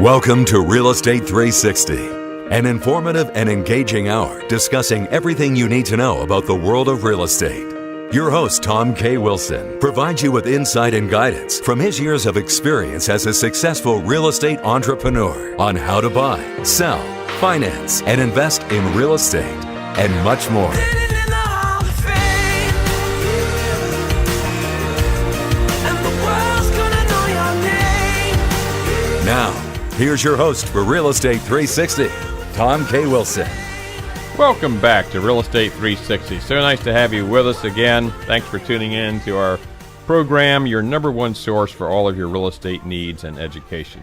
Welcome to Real Estate 360, an informative and engaging hour discussing everything you need to know about the world of real estate. Your host, Tom K. Wilson, provides you with insight and guidance from his years of experience as a successful real estate entrepreneur on how to buy, sell, finance, and invest in real estate, and much more. Now, here's your host for Real Estate 360, Tom K. Wilson. Welcome back to Real Estate 360. So nice to have you with us again. Thanks for tuning in to our program, your number one source for all of your real estate needs and education.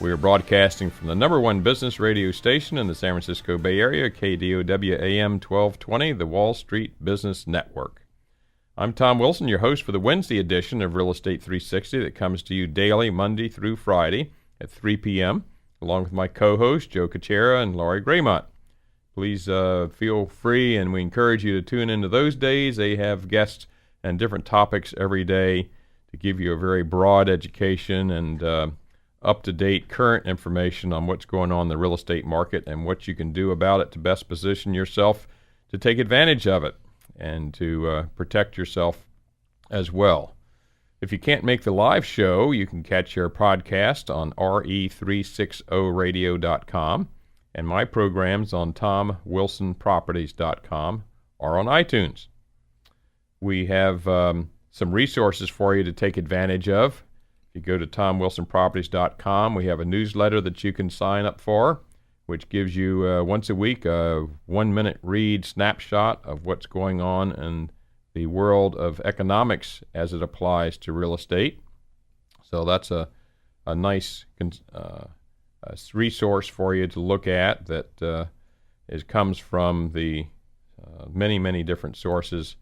We are broadcasting from the number one business radio station in the San Francisco Bay Area, KDOW AM 1220, the Wall Street Business Network. I'm Tom Wilson, your host for the Wednesday edition of Real Estate 360 that comes to you daily, Monday through Friday at 3 p.m., along with my co-hosts, Joe Kuchera and Laurie Graymont. Please feel free, and we encourage you to tune into those days. They have guests and different topics every day to give you a very broad education and up-to-date current information on what's going on in the real estate market and what you can do about it to best position yourself to take advantage of it and to protect yourself as well. If you can't make the live show, you can catch our podcast on RE360radio.com and my programs on TomWilsonProperties.com or on iTunes. We have some resources for you to take advantage of. If you go to TomWilsonProperties.com, we have a newsletter that you can sign up for, which gives you once a week a 1-minute read snapshot of what's going on in the world of economics as it applies to real estate. So that's a nice resource for you to look at that comes from the many different sources.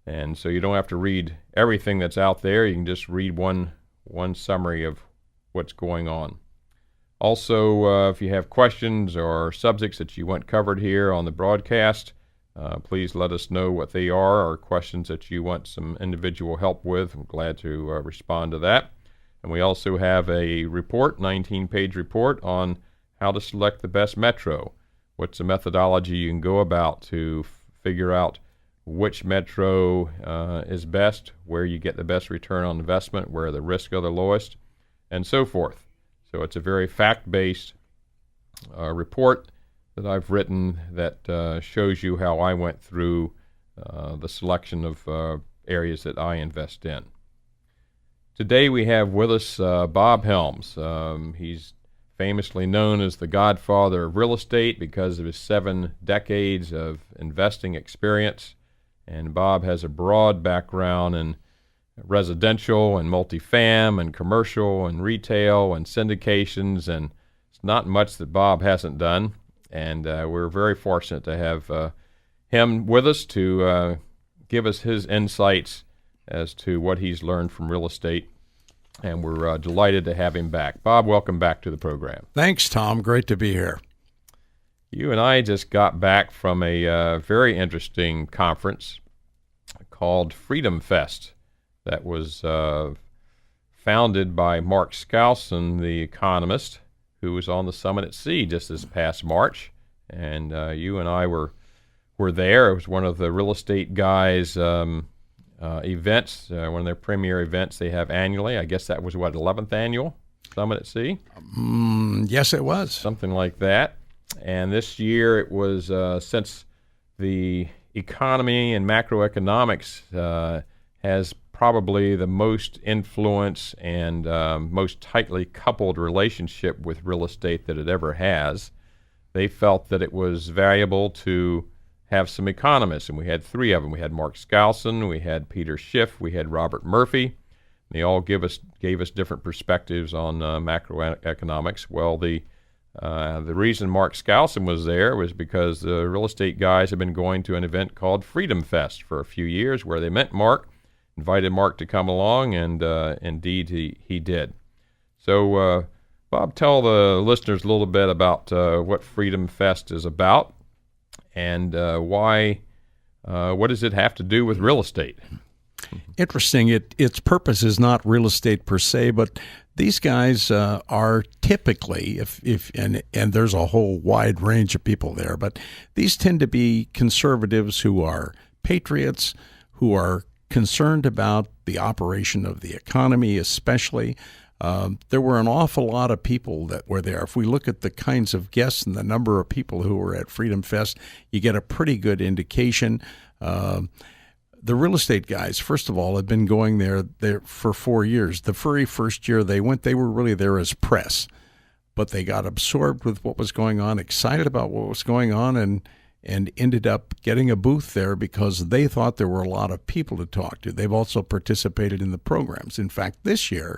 And so you don't have to read everything that's out there. You can just read one summary of what's going on. Also, if you have questions or subjects that you want covered here on the broadcast, please let us know what they are or questions that you want some individual help with. I'm glad to respond to that. And we also have a report, 19-page report on how to select the best metro. What's the methodology you can go about to figure out which metro is best, where you get the best return on investment, where the risks are the lowest, and so forth. So it's a very fact-based report that I've written that shows you how I went through the selection of areas that I invest in. Today we have with us Bob Helms. He's famously known as the Godfather of Real Estate because of his 7 decades of investing experience. And Bob has a broad background in residential and multifam and commercial and retail and syndications, and it's not much that Bob hasn't done. And we're very fortunate to have him with us to give us his insights as to what he's learned from real estate. And we're delighted to have him back. Bob, welcome back to the program. Thanks, Tom. Great to be here. You and I just got back from a very interesting conference called Freedom Fest that was founded by Mark Skousen, the economist, who was on the Summit at Sea just this past March. And you and I were there. It was one of the Real Estate Guys events, one of their premier events they have annually. I guess that was, 11th annual Summit at Sea? Yes, it was. Something like that. And this year it was, since the economy and macroeconomics has probably the most influence and most tightly coupled relationship with real estate that it ever has, they felt that it was valuable to have some economists, and we had 3 of them. We had Mark Skousen, we had Peter Schiff, we had Robert Murphy. They all gave us different perspectives on macroeconomics. Well, the reason Mark Skousen was there was because the Real Estate Guys have been going to an event called Freedom Fest for a few years, where they met Mark, invited Mark to come along, and indeed he did. So, Bob, tell the listeners a little bit about what Freedom Fest is about and why. What does it have to do with real estate? Interesting. Its purpose is not real estate per se, but these guys are typically, and there's a whole wide range of people there, but these tend to be conservatives who are patriots, who are concerned about the operation of the economy, especially. There were an awful lot of people that were there. If we look at the kinds of guests and the number of people who were at Freedom Fest, you get a pretty good indication. The real estate guys, first of all, had been going there for 4 years. The very first year they went, they were really there as press. But they got absorbed with what was going on, excited about what was going on, and ended up getting a booth there because they thought there were a lot of people to talk to. They've also participated in the programs. In fact, this year,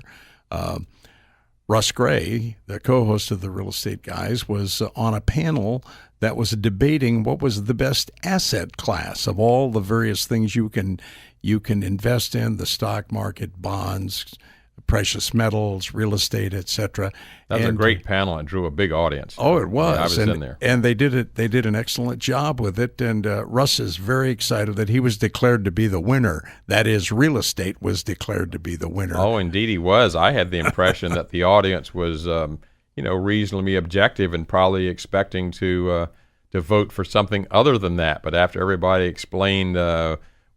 Russ Gray, the co-host of the Real Estate Guys, was on a panel that was debating what was the best asset class of all the various things you can invest in: the stock market, bonds, precious metals, real estate, etc. That was a great panel and drew a big audience. Oh, it was. Yeah, I was in there. And they did an excellent job with it. And Russ is very excited that he was declared to be the winner. That is, real estate was declared to be the winner. Oh, indeed he was. I had the impression that the audience was, reasonably objective and probably expecting to vote for something other than that. But after everybody explained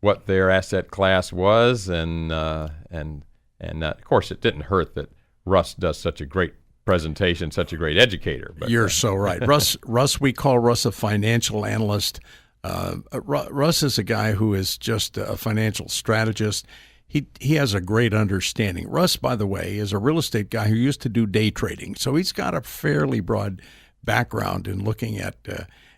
what their asset class was, and of course, it didn't hurt that Russ does such a great presentation, such a great educator. But, you're so right. Russ, we call Russ a financial analyst. Russ is a guy who is just a financial strategist. He has a great understanding. Russ, by the way, is a real estate guy who used to do day trading, so he's got a fairly broad background in looking at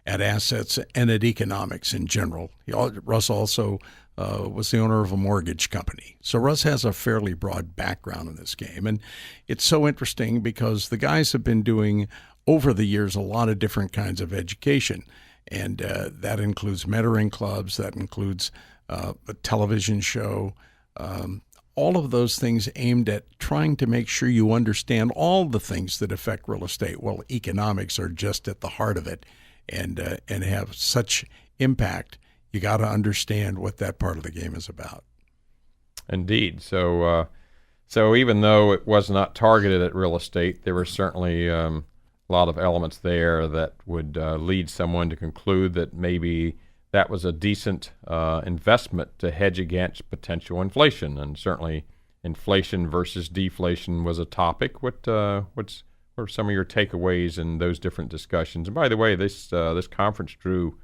assets and at economics in general. Russ also was the owner of a mortgage company. So Russ has a fairly broad background in this game. And it's so interesting because the guys have been doing, over the years, a lot of different kinds of education. And that includes mentoring clubs, that includes a television show, all of those things aimed at trying to make sure you understand all the things that affect real estate. Well, economics are just at the heart of it and have such impact. You got to understand what that part of the game is about. Indeed. So even though it was not targeted at real estate, there were certainly a lot of elements there that would lead someone to conclude that maybe that was a decent investment to hedge against potential inflation. And certainly inflation versus deflation was a topic. What are some of your takeaways in those different discussions? And by the way, this conference drew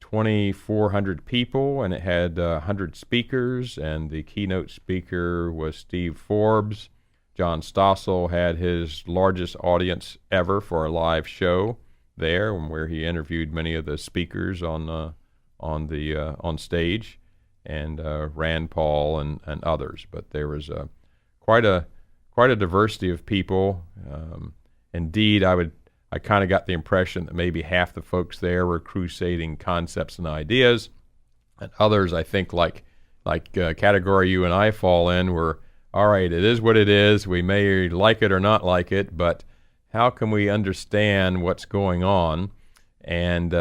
2,400 people, and it had 100 speakers, and the keynote speaker was Steve Forbes. John Stossel had his largest audience ever for a live show there, where he interviewed many of the speakers on stage, and Rand Paul and others. But there was quite a diversity of people. Indeed, I kind of got the impression that maybe half the folks there were crusading concepts and ideas, and others, I think, like category you and I fall in, were, all right, it is what it is. We may like it or not like it, but how can we understand what's going on, and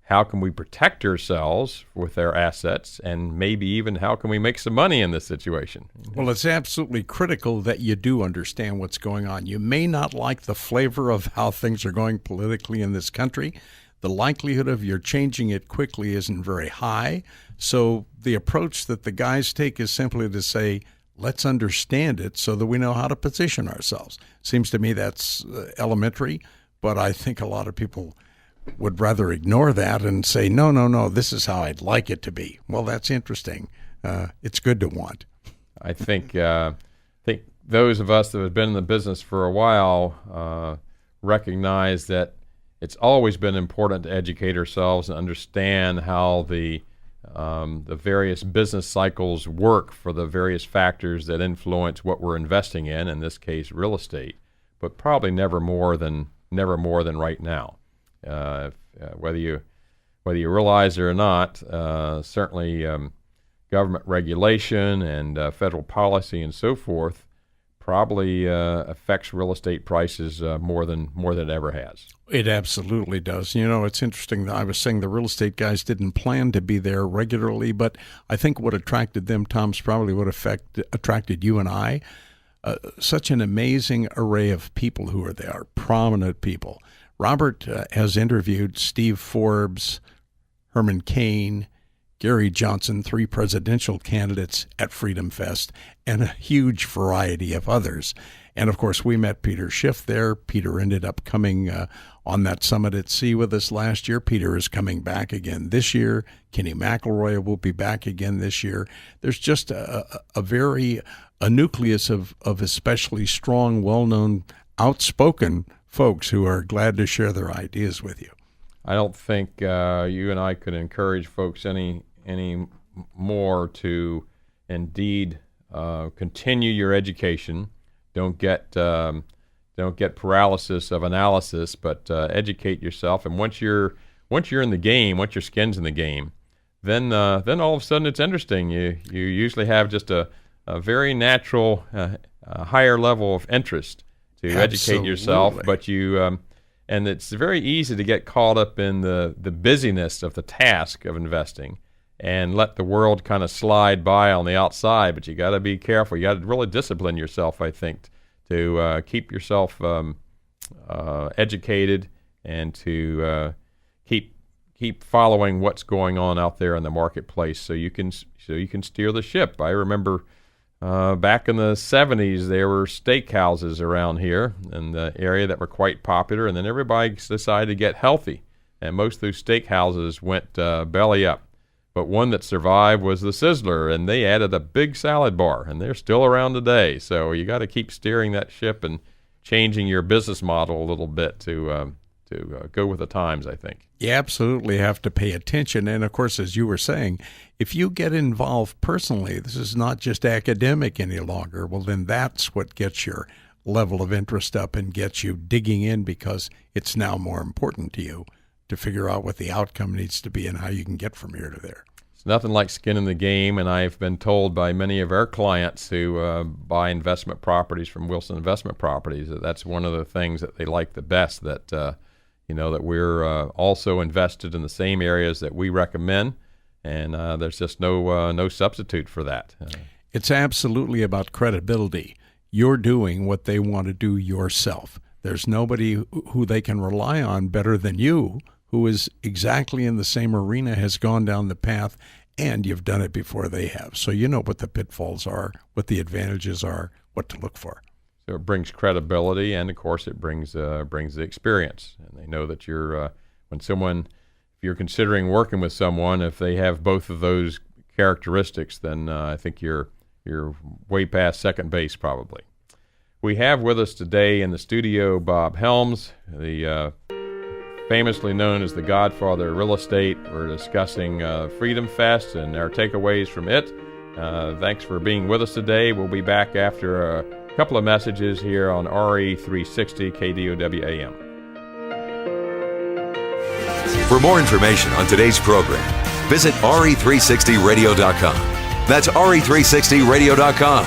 how can we protect ourselves with our assets, and maybe even how can we make some money in this situation? Well, it's absolutely critical that you do understand what's going on. You may not like the flavor of how things are going politically in this country. The likelihood of your changing it quickly isn't very high. So the approach that the guys take is simply to say, let's understand it so that we know how to position ourselves. Seems to me that's elementary, but I think a lot of people would rather ignore that and say, no, this is how I'd like it to be. Well, that's interesting. It's good to want. I think those of us that have been in the business for a while recognize that it's always been important to educate ourselves and understand how the various business cycles work for the various factors that influence what we're investing in this case, real estate, but probably never more than right now. Whether you realize it or not, certainly government regulation and federal policy and so forth probably affects real estate prices more than it ever has. It absolutely does. You know, it's interesting that I was saying the real estate guys didn't plan to be there regularly, but I think what attracted them, Tom, is probably what attracted you and I. such an amazing array of people who are there, prominent people. Robert has interviewed Steve Forbes, Herman Cain, Gary Johnson, 3 presidential candidates at Freedom Fest, and a huge variety of others. And, of course, we met Peter Schiff there. Peter ended up coming on that summit at sea with us last year. Peter is coming back again this year. Kenny McElroy will be back again this year. There's just a nucleus of especially strong, well-known, outspoken folks who are glad to share their ideas with you. I don't think you and I could encourage folks any more to indeed continue your education. Don't get paralysis of analysis, but educate yourself. And once you're in the game, once your skin's in the game, then all of a sudden it's interesting. You usually have just a very natural higher level of interest to educate yourself, but you and it's very easy to get caught up in the busyness of the task of investing and let the world kind of slide by on the outside. But you got to be careful. You got to really discipline yourself, I think, to keep yourself educated and to keep following what's going on out there in the marketplace, so you can steer the ship. I remember back in the 70s, there were steakhouses around here in the area that were quite popular, and then everybody decided to get healthy, and most of those steakhouses went belly up. But one that survived was the Sizzler, and they added a big salad bar, and they're still around today. So you got to keep steering that ship and changing your business model a little bit to go with the times, I think. You absolutely have to pay attention. And, of course, as you were saying, if you get involved personally, this is not just academic any longer, well, then that's what gets your level of interest up and gets you digging in, because it's now more important to you to figure out what the outcome needs to be and how you can get from here to there. It's nothing like skin in the game, and I've been told by many of our clients who buy investment properties from Wilson Investment Properties that that's one of the things that they like the best, that that we're also invested in the same areas that we recommend, and there's just no substitute for that. It's absolutely about credibility. You're doing what they want to do yourself. There's nobody who they can rely on better than you, who is exactly in the same arena, has gone down the path, and you've done it before they have. So you know what the pitfalls are, what the advantages are, what to look for. So it brings credibility, and of course it brings the experience. And they know that you're if you're considering working with someone, if they have both of those characteristics, then I think you're way past second base probably. We have with us today in the studio Bob Helms, the famously known as the Godfather of Real Estate. We're discussing Freedom Fest and our takeaways from it. Thanks for being with us today. We'll be back after a couple of messages here on RE360 KDOW AM. For more information on today's program, visit RE360radio.com. That's RE360radio.com.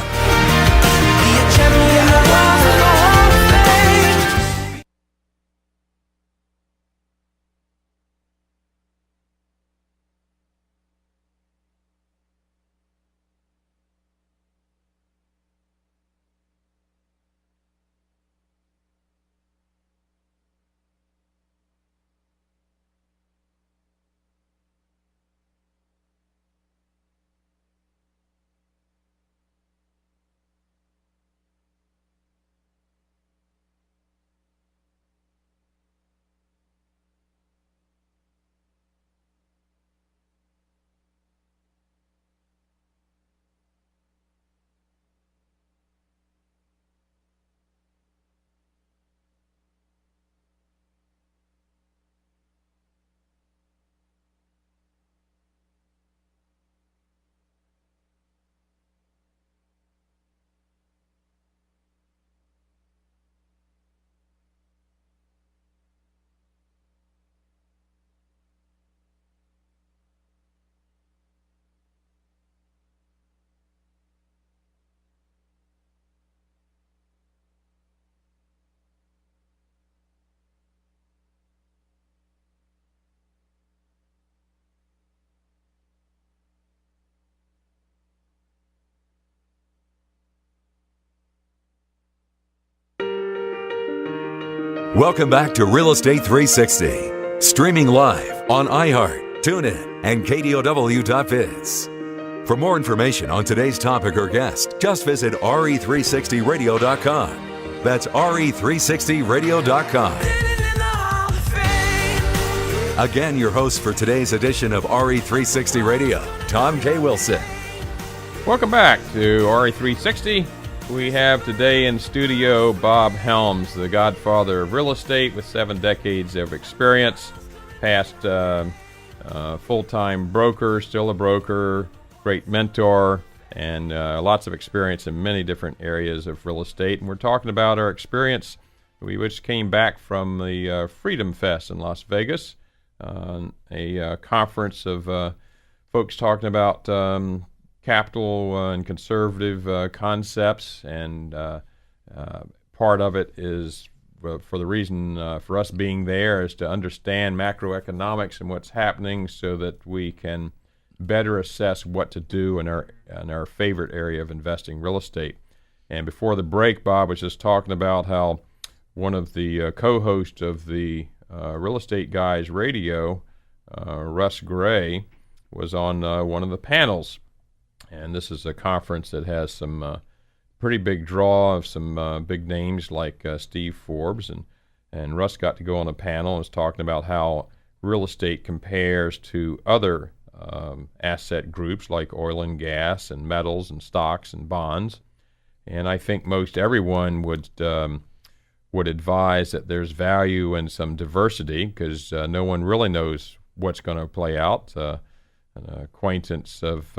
Welcome back to Real Estate 360, streaming live on iHeart, TuneIn, and KDOW.biz. For more information on today's topic or guest, just visit RE360radio.com. That's RE360radio.com. Again, your host for today's edition of RE360 Radio, Tom K. Wilson. Welcome back to RE360. We have today in studio Bob Helms, the Godfather of Real Estate with 7 decades of experience, past full-time broker, still a broker, great mentor, and lots of experience in many different areas of real estate. And we're talking about our experience. We just came back from the Freedom Fest in Las Vegas, a conference of folks talking about capital and conservative concepts, and part of it is, for the reason for us being there, is to understand macroeconomics and what's happening so that we can better assess what to do in our favorite area of investing, real estate. And before the break, Bob was just talking about how one of the co-hosts of the Real Estate Guys Radio, Russ Gray, was on one of the panels. And this is a conference that has some pretty big draw of some big names like Steve Forbes. And Russ got to go on a panel and was talking about how real estate compares to other asset groups like oil and gas and metals and stocks and bonds. And I think most everyone would advise that there's value in some diversity, because no one really knows what's going to play out. An acquaintance of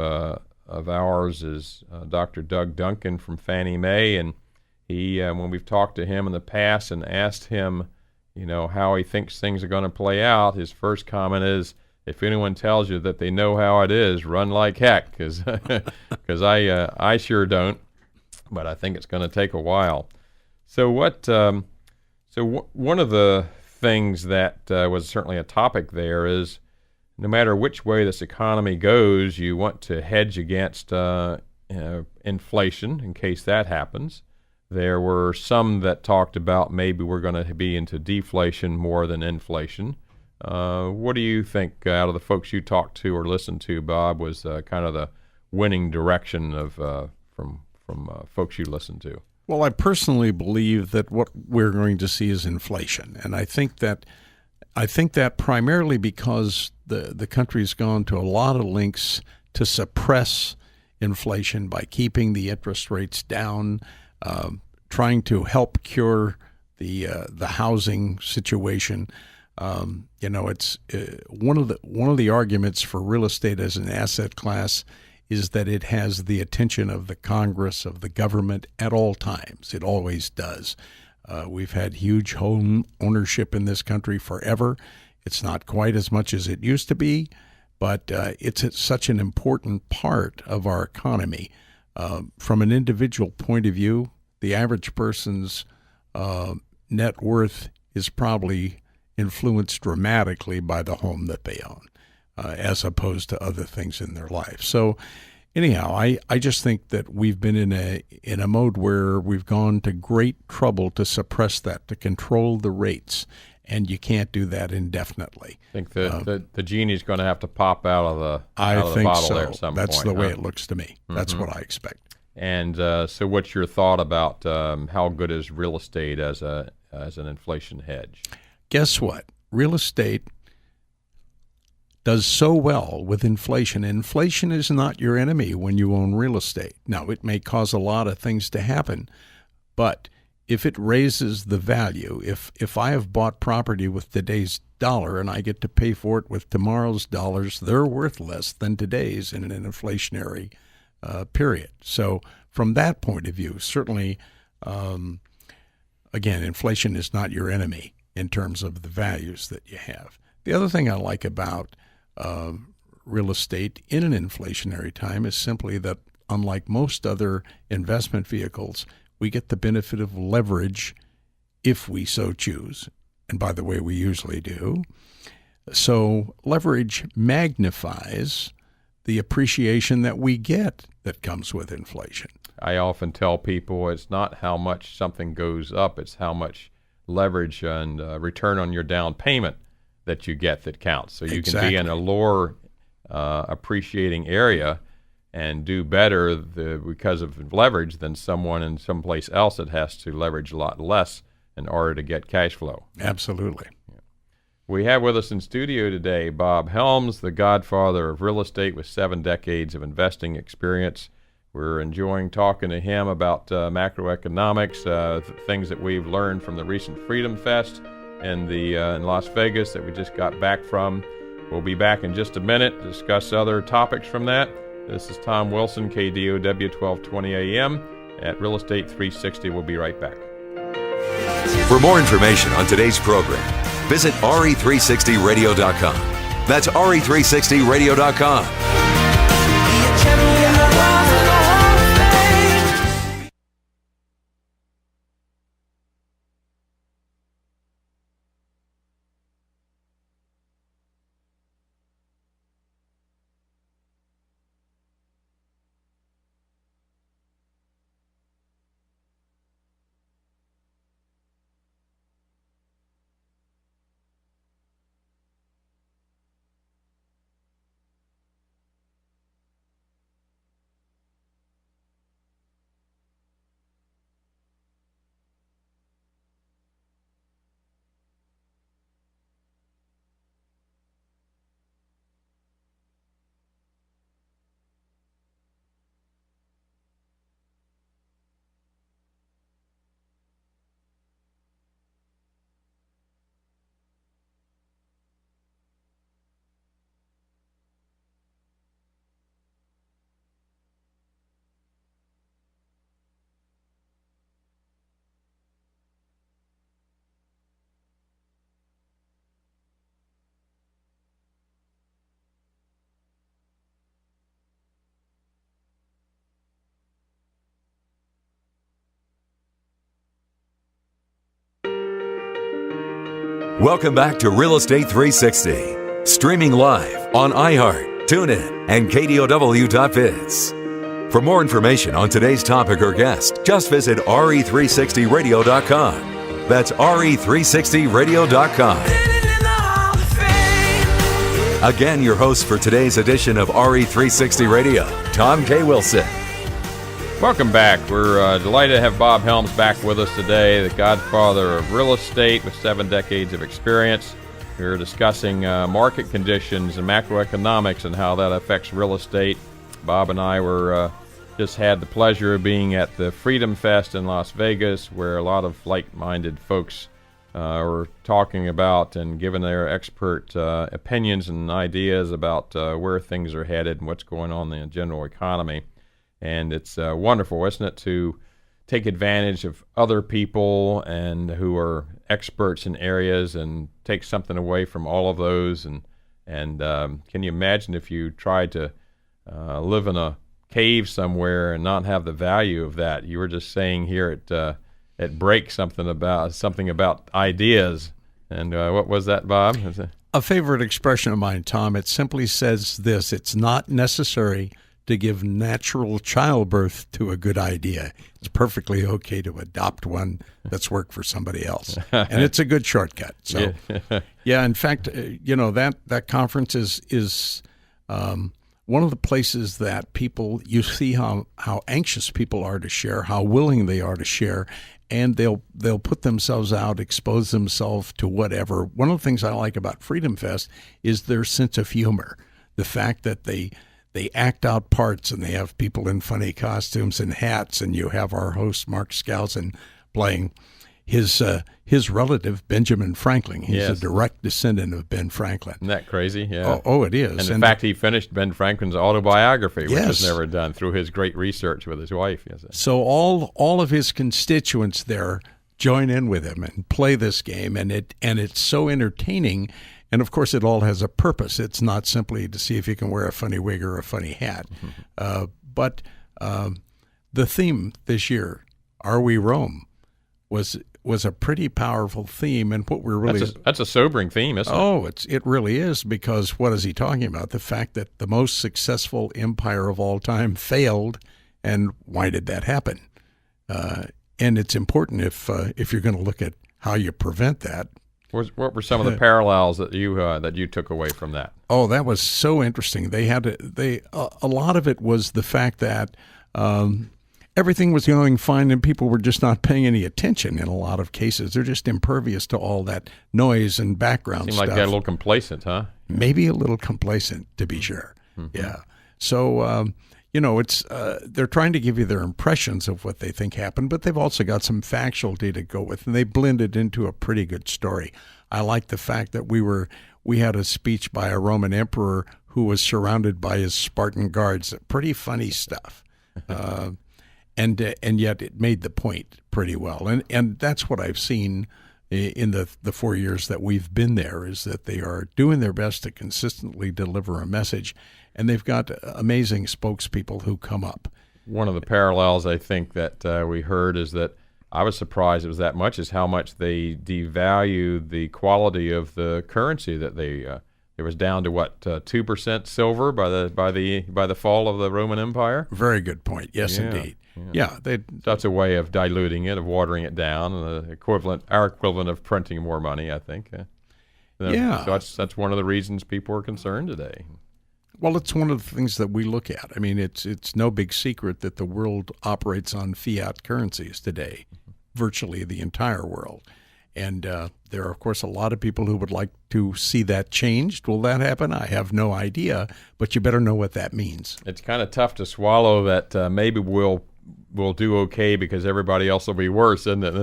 ours is Dr. Doug Duncan from Fannie Mae, and he, when we've talked to him in the past and asked him, how he thinks things are going to play out, his first comment is, if anyone tells you that they know how it is, run like heck, because I sure don't, but I think it's going to take a while. So one of the things that was certainly a topic there is, no matter which way this economy goes, you want to hedge against inflation in case that happens. There were some that talked about maybe we're going to be into deflation more than inflation. What do you think, out of the folks you talked to or listened to, Bob, was kind of the winning direction of from folks you listened to? Well, I personally believe that what we're going to see is inflation, and I think that primarily because the country's gone to a lot of lengths to suppress inflation by keeping the interest rates down, trying to help cure the housing situation. It's one of the arguments for real estate as an asset class is that it has the attention of the Congress, of the government at all times. It always does. We've had huge home ownership in this country forever. It's not quite as much as it used to be, but it's such an important part of our economy. From an individual point of view, the average person's net worth is probably influenced dramatically by the home that they own, as opposed to other things in their life. So anyhow, I just think that we've been in a mode where we've gone to great trouble to suppress that, to control the rates, and you can't do that indefinitely. I think the genie's going to have to pop out of the bottle so. there at some That's point. the way it looks to me. Mm-hmm. That's what I expect. And so what's your thought about how good is real estate as an inflation hedge? Guess what? Real estate does so well with inflation. Inflation is not your enemy when you own real estate. Now, it may cause a lot of things to happen, but if it raises the value, if I have bought property with today's dollar and I get to pay for it with tomorrow's dollars, they're worth less than today's in an inflationary period. So from that point of view, certainly, again, inflation is not your enemy in terms of the values that you have. The other thing I like about real estate in an inflationary time is simply that, unlike most other investment vehicles, we get the benefit of leverage if we so choose. And by the way, we usually do. So leverage magnifies the appreciation that we get that comes with inflation. I often tell people it's not how much something goes up, it's how much leverage and return on your down payment that you get that counts. So you can be in Exactly. a lower appreciating area and do better because of leverage than someone in someplace else that has to leverage a lot less in order to get cash flow. Absolutely. We have with us in studio today Bob Helms, the godfather of real estate with 7 decades of investing experience. We're enjoying talking to him about macroeconomics, things that we've learned from the recent Freedom Fest in Las Vegas that we just got back from. We'll be back in just a minute to discuss other topics from that. This is Tom Wilson, KDOW 1220 AM at Real Estate 360. We'll be right back. For more information on today's program, visit RE360radio.com. That's RE360radio.com. Welcome back to Real Estate 360, streaming live on iHeart, TuneIn, and KDOW.biz. For more information on today's topic or guest, just visit RE360radio.com. That's RE360radio.com. Again, your host for today's edition of RE360 Radio, Tom K. Wilson. Welcome back. We're delighted to have Bob Helms back with us today, the godfather of real estate with 7 decades of experience. We're discussing market conditions and macroeconomics and how that affects real estate. Bob and I were just had the pleasure of being at the Freedom Fest in Las Vegas, where a lot of like-minded folks were talking about and giving their expert opinions and ideas about where things are headed and what's going on in the general economy. And it's wonderful, isn't it, to take advantage of other people and who are experts in areas and take something away from all of those. And can you imagine if you tried to live in a cave somewhere and not have the value of that? You were just saying here at break something about ideas. And what was that, Bob? A favorite expression of mine, Tom. It simply says this: it's not necessary to give natural childbirth to a good idea. It's perfectly okay to adopt one that's worked for somebody else. And it's a good shortcut. So, yeah, in fact, that conference is one of the places that you see how anxious people are to share, how willing they are to share, and they'll put themselves out, expose themselves to whatever. One of the things I like about Freedom Fest is their sense of humor. The fact that they act out parts, and they have people in funny costumes and hats, and you have our host Mark Skousen playing his relative Benjamin Franklin. He's a direct descendant of Ben Franklin. Isn't that crazy? Yeah. Oh, it is. And in fact, he finished Ben Franklin's autobiography, which was Yes. never done, through his great research with his wife. Yes. So all of his constituents there join in with him and play this game, and it's so entertaining. And, of course, it all has a purpose. It's not simply to see if you can wear a funny wig or a funny hat. But the theme this year, Are We Rome, was a pretty powerful theme. And what we're really... That's a sobering theme, isn't it? Oh, it really is, because what is he talking about? The fact that the most successful empire of all time failed, and why did that happen? And it's important if you're going to look at how you prevent that. What were some of the parallels that you took away from that? Oh, that was so interesting. A lot of it was the fact that everything was going fine and people were just not paying any attention in a lot of cases. They're just impervious to all that noise and background Seemed stuff. like they got a little complacent, huh? Maybe a little complacent, to be sure. Mm-hmm. Yeah. So, it's they're trying to give you their impressions of what they think happened, but they've also got some factual data to go with, and they blend it into a pretty good story. I like the fact that we had a speech by a Roman emperor who was surrounded by his Spartan guards. Pretty funny stuff. And yet it made the point pretty well. And that's what I've seen in the 4 years that we've been there, is that they are doing their best to consistently deliver a message, and they've got amazing spokespeople who come up. One of the parallels I think that we heard is that I was surprised it was that much, is how much they devalued the quality of the currency that they it was down to 2% silver by the fall of the Roman Empire. Very good point. Yes, indeed. Yeah, that's a way of diluting it, of watering it down, and our equivalent of printing more money, I think. So that's one of the reasons people are concerned today. Well, it's one of the things that we look at. I mean, it's no big secret that the world operates on fiat currencies today, virtually the entire world. And there are, of course, a lot of people who would like to see that changed. Will that happen? I have no idea, but you better know what that means. It's kind of tough to swallow that maybe we'll do okay because everybody else will be worse, isn't it?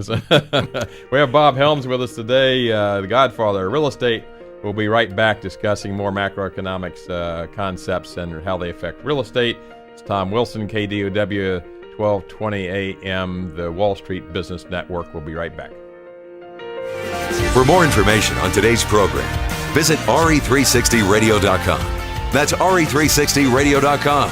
We have Bob Helms with us today, the Godfather of Real Estate. We'll be right back discussing more macroeconomics concepts and how they affect real estate. It's Tom Wilson, KDOW 1220 AM, the Wall Street Business Network. We'll be right back. For more information on today's program, visit RE360radio.com. That's RE360radio.com.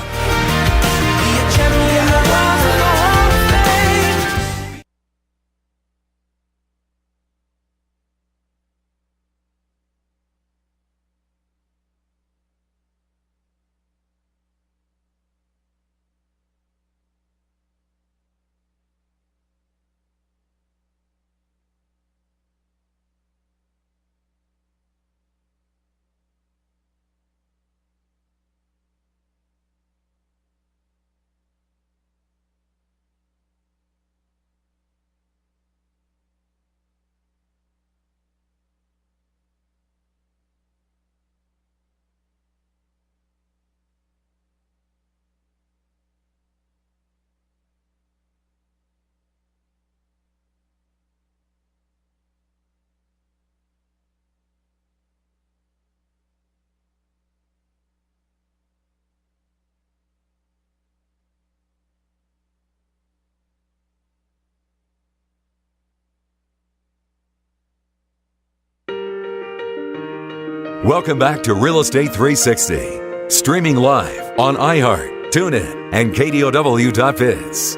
Welcome back to Real Estate 360, streaming live on iHeart, TuneIn, and KDOW.biz.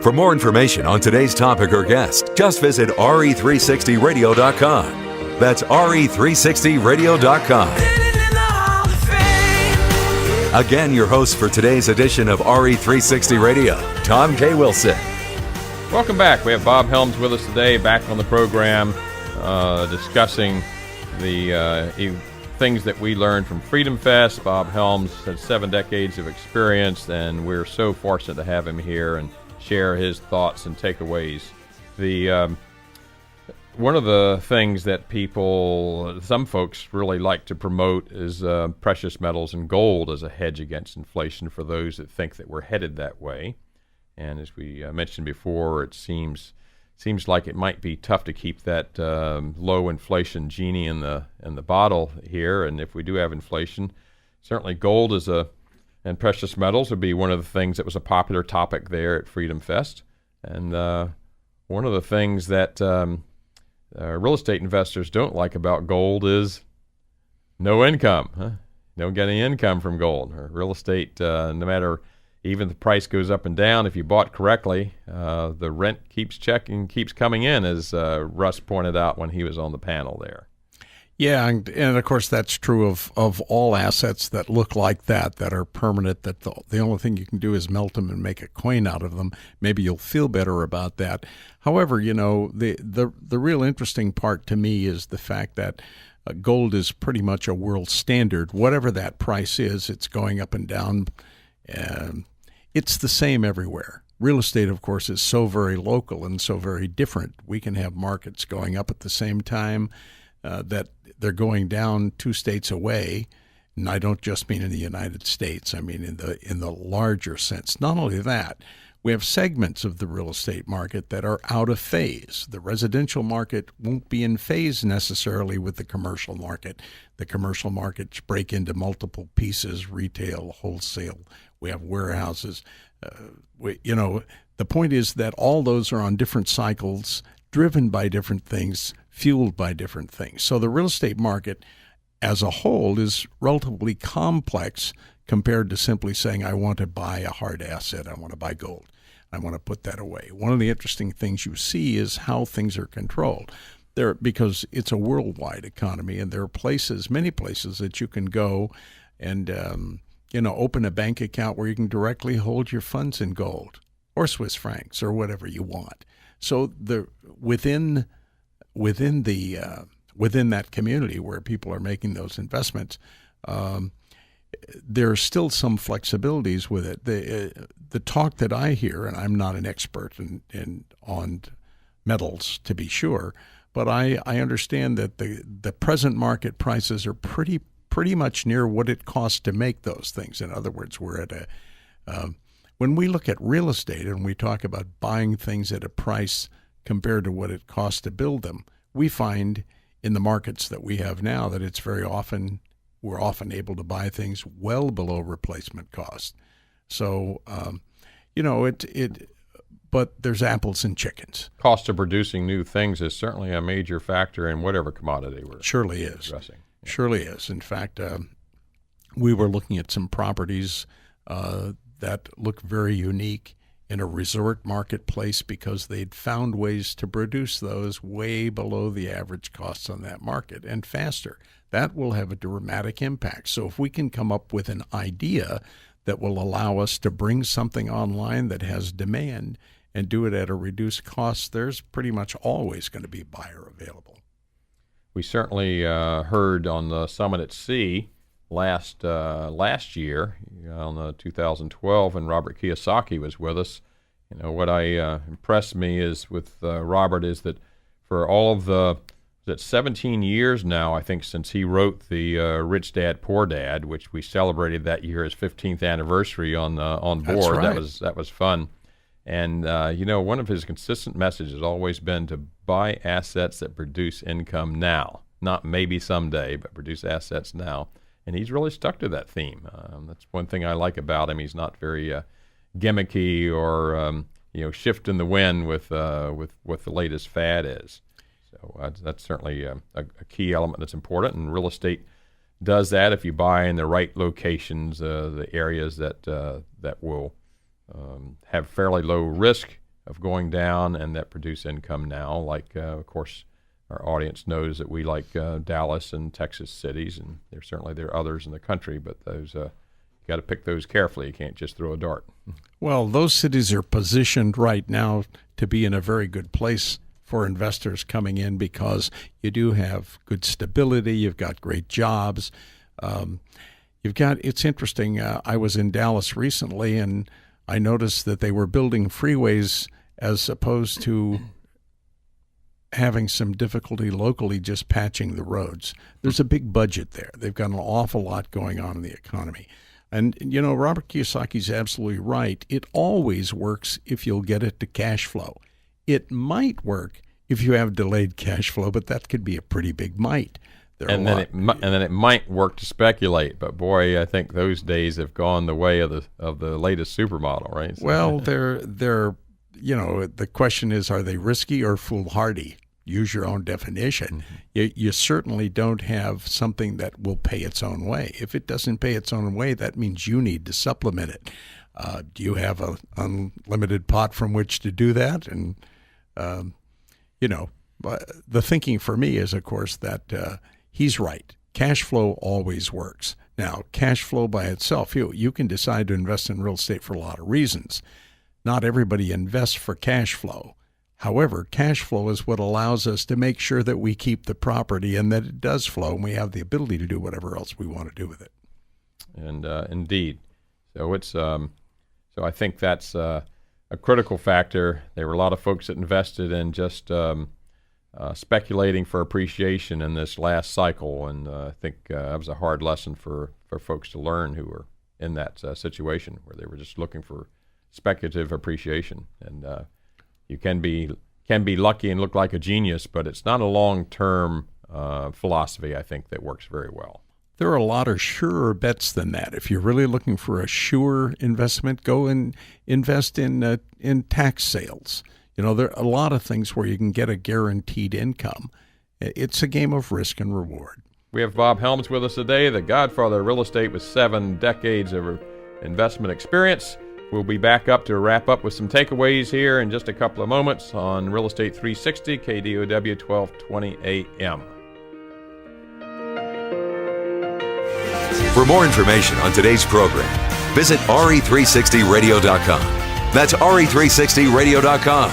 For more information on today's topic or guest, just visit RE360radio.com. That's RE360radio.com. Again, your host for today's edition of RE360 Radio, Tom K. Wilson. Welcome back. We have Bob Helms with us today, back on the program, discussing the things that we learned from Freedom Fest. Bob Helms has 7 decades of experience, and we're so fortunate to have him here and share his thoughts and takeaways. One of the things that some folks really like to promote is precious metals and gold as a hedge against inflation for those that think that we're headed that way. And as we mentioned before, it seems like it might be tough to keep that low inflation genie in the bottle here. And if we do have inflation, certainly gold and precious metals would be one of the things that was a popular topic there at Freedom Fest. And one of the things that real estate investors don't like about gold is no income. Huh? Don't get any income from gold. Or real estate, no matter, even the price goes up and down, if you bought correctly, the rent keeps coming in, as Russ pointed out when he was on the panel there. Yeah, and of course that's true of all assets that look like that are permanent, that the only thing you can do is melt them and make a coin out of them. Maybe you'll feel better about that. However, the real interesting part to me is the fact that gold is pretty much a world standard. Whatever that price is, it's going up and down. It's the same everywhere. Real estate, of course, is so very local and so very different. We can have markets going up at the same time that they're going down 2 states away. And I don't just mean in the United States. I mean in the larger sense. Not only that, we have segments of the real estate market that are out of phase. The residential market won't be in phase necessarily with the commercial market. The commercial markets break into multiple pieces: retail, wholesale. We have warehouses. The point is that all those are on different cycles, driven by different things, fueled by different things. So the real estate market as a whole is relatively complex compared to simply saying, I want to buy a hard asset, I want to buy gold, I want to put that away. One of the interesting things you see is how things are controlled. Because it's a worldwide economy, and there are many places that you can go and open a bank account where you can directly hold your funds in gold or Swiss francs or whatever you want. So within that community where people are making those investments, there are still some flexibilities with it. The talk that I hear, and I'm not an expert on metals to be sure, but I understand that the present market prices are pretty much near what it costs to make those things. In other words, we're at when we look at real estate and we talk about buying things at a price compared to what it costs to build them, we find in the markets that we have now that we're often able to buy things well below replacement cost. So, but there's apples and chickens. Cost of producing new things is certainly a major factor in whatever commodity we're addressing. Surely is. In fact, we were looking at some properties that look very unique in a resort marketplace because they'd found ways to produce those way below the average costs on that market and faster. That will have a dramatic impact. So if we can come up with an idea that will allow us to bring something online that has demand and do it at a reduced cost, there's pretty much always going to be a buyer available. We certainly heard on the Summit at Sea last year, on 2012, when Robert Kiyosaki was with us. What impressed me is with Robert is that for all of 17 years now, I think, since he wrote the Rich Dad Poor Dad, which we celebrated that year, his 15th anniversary on board. That's right. That was fun. And one of his consistent messages has always been to buy assets that produce income now, not maybe someday, but produce assets now. And he's really stuck to that theme. That's one thing I like about him. He's not very gimmicky or shifting the wind with what the latest fad is. So that's certainly a key element that's important. And real estate does that if you buy in the right locations, the areas that will have fairly low risk of going down and that produce income now. Like, of course, our audience knows that we like Dallas and Texas cities, and there are others in the country, but those you got to pick those carefully. You can't just throw a dart. Well, those cities are positioned right now to be in a very good place for investors coming in because you do have good stability, you've got great jobs. It's interesting, I was in Dallas recently and I noticed that they were building freeways as opposed to having some difficulty locally just patching the roads. There's a big budget there. They've got an awful lot going on in the economy. And, Robert Kiyosaki's absolutely right. It always works if you'll get it to cash flow. It might work if you have delayed cash flow, but that could be a pretty big might. And then it might work to speculate, but boy, I think those days have gone the way of the latest supermodel, right? So, well, they're the question is, are they risky or foolhardy? Use your own definition. Mm-hmm. You certainly don't have something that will pay its own way. If it doesn't pay its own way, that means you need to supplement it. Do you have an unlimited pot from which to do that? And the thinking for me is, of course, that he's right. Cash flow always works. Now, cash flow by itself, you can decide to invest in real estate for a lot of reasons. Not everybody invests for cash flow. However, cash flow is what allows us to make sure that we keep the property and that it does flow, and we have the ability to do whatever else we want to do with it. And indeed, so it's so I think that's a critical factor. There were a lot of folks that invested in just speculating for appreciation in this last cycle, and I think that was a hard lesson for folks to learn who were in that situation where they were just looking for speculative appreciation. And you can be lucky and look like a genius, but it's not a long-term philosophy, I think, that works very well. There are a lot of surer bets than that. If you're really looking for a sure investment, go and invest in tax sales. There are a lot of things where you can get a guaranteed income. It's a game of risk and reward. We have Bob Helms with us today, the Godfather of Real Estate with 7 decades of investment experience. We'll be back up to wrap up with some takeaways here in just a couple of moments on Real Estate 360, KDOW 1220 AM. For more information on today's program, visit RE360radio.com. That's RE360radio.com.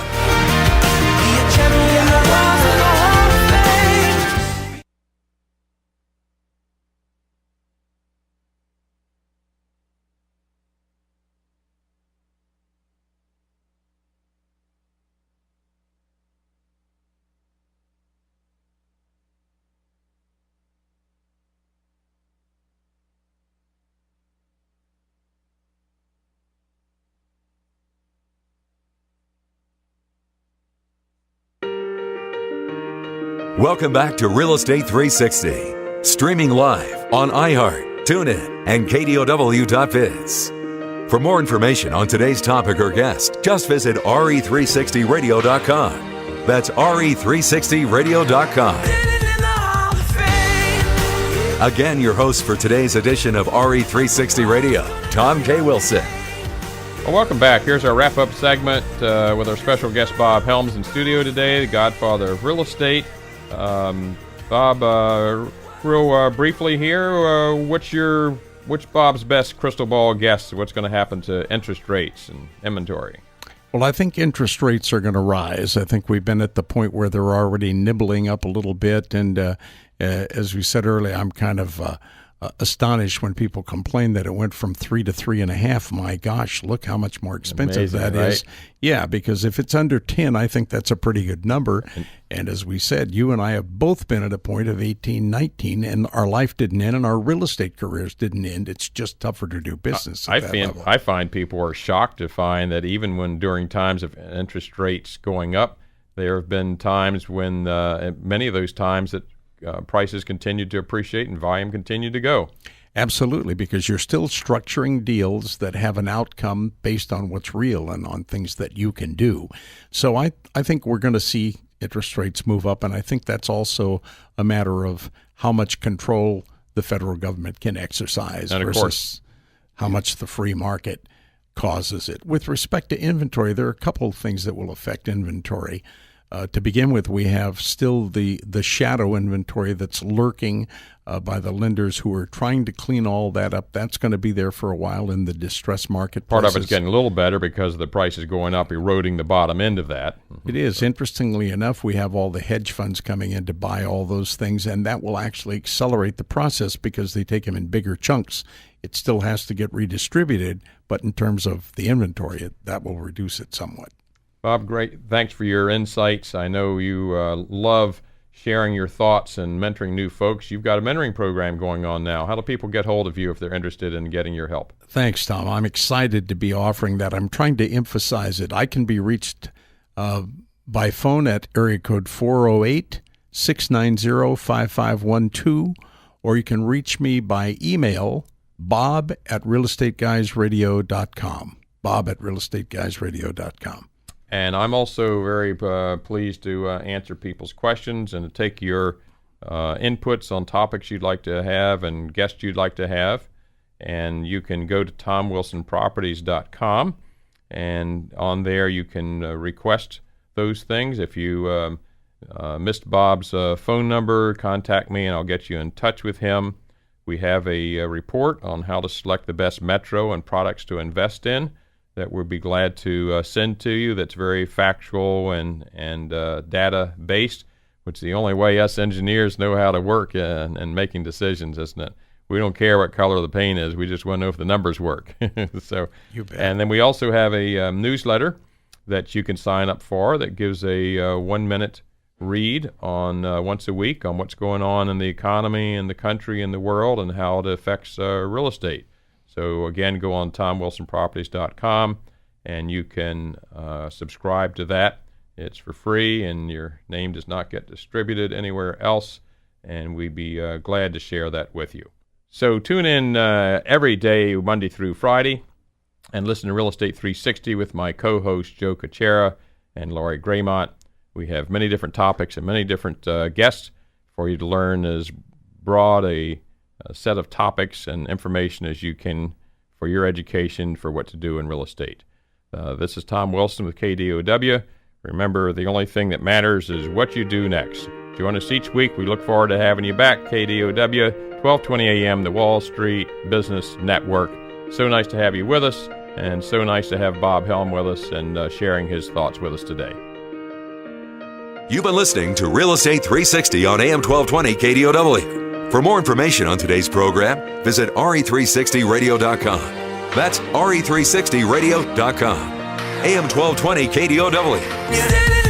Welcome back to Real Estate 360, streaming live on iHeart, TuneIn, and KDOW.biz. For more information on today's topic or guest, just visit RE360radio.com. That's RE360radio.com. Again, your host for today's edition of RE360 Radio, Tom K. Wilson. Well, welcome back. Here's our wrap-up segment with our special guest Bob Helms in studio today, the Godfather of Real Estate. Bob, real briefly here, what's Bob's best crystal ball guess? What's going to happen to interest rates and inventory? Well, I think interest rates are going to rise. I think we've been at the point where they're already nibbling up a little bit. And as we said earlier, I'm kind of astonished when people complain that it went from 3 to 3.5. My gosh, look how much more expensive that is. Yeah, because if it's under 10, I think that's a pretty good number. And as we said, you and I have both been at a point of 18, 19, and our life didn't end and our real estate careers didn't end. It's just tougher to do business at that level. I find people are shocked to find that even when during times of interest rates going up, there have been times when, many of those times that prices continued to appreciate and volume continued to go. Absolutely, because you're still structuring deals that have an outcome based on what's real and on things that you can do. So I think we're going to see interest rates move up, and I think that's also a matter of how much control the federal government can exercise versus how much the free market causes it. With respect to inventory, there are a couple of things that will affect inventory. To begin with, we have still the shadow inventory that's lurking by the lenders who are trying to clean all that up. That's going to be there for a while in the distressed market. Part of it's getting a little better because the price is going up, eroding the bottom end of that. It is. Interestingly enough, we have all the hedge funds coming in to buy all those things, and that will actually accelerate the process because they take them in bigger chunks. It still has to get redistributed, but in terms of the inventory, that will reduce it somewhat. Bob, great. Thanks for your insights. I know you love sharing your thoughts and mentoring new folks. You've got a mentoring program going on now. How do people get hold of you if they're interested in getting your help? Thanks, Tom. I'm excited to be offering that. I'm trying to emphasize it. I can be reached by phone at area code 408-690-5512, or you can reach me by email, bob@realestateguysradio.com, bob@realestateguysradio.com. And I'm also very pleased to answer people's questions and to take your inputs on topics you'd like to have and guests you'd like to have. And you can go to tomwilsonproperties.com, and on there you can request those things. If you missed Bob's phone number, contact me and I'll get you in touch with him. We have a report on how to select the best metro and products to invest in that we'll be glad to send to you. That's very factual and data based, which is the only way us engineers know how to work and making decisions, isn't it? We don't care what color the paint is. We just want to know if the numbers work. So, you bet. And then we also have a newsletter that you can sign up for that gives a 1-minute read on once a week on what's going on in the economy and the country and the world and how it affects real estate. So again, go on TomWilsonProperties.com and you can subscribe to that. It's for free and your name does not get distributed anywhere else, and we'd be glad to share that with you. So tune in every day, Monday through Friday, and listen to Real Estate 360 with my co-host Joe Kuchera and Laurie Graymont. We have many different topics and many different guests for you to learn as broad a set of topics and information as you can for your education for what to do in real estate. This is Tom Wilson with KDOW. Remember, the only thing that matters is what you do next. Join us each week. We look forward to having you back. KDOW, 1220 a.m., the Wall Street Business Network. So nice to have you with us, and so nice to have Bob Helms with us and sharing his thoughts with us today. You've been listening to Real Estate 360 on AM 1220 KDOW. For more information on today's program, visit RE360radio.com. That's RE360radio.com. AM 1220 KDOW.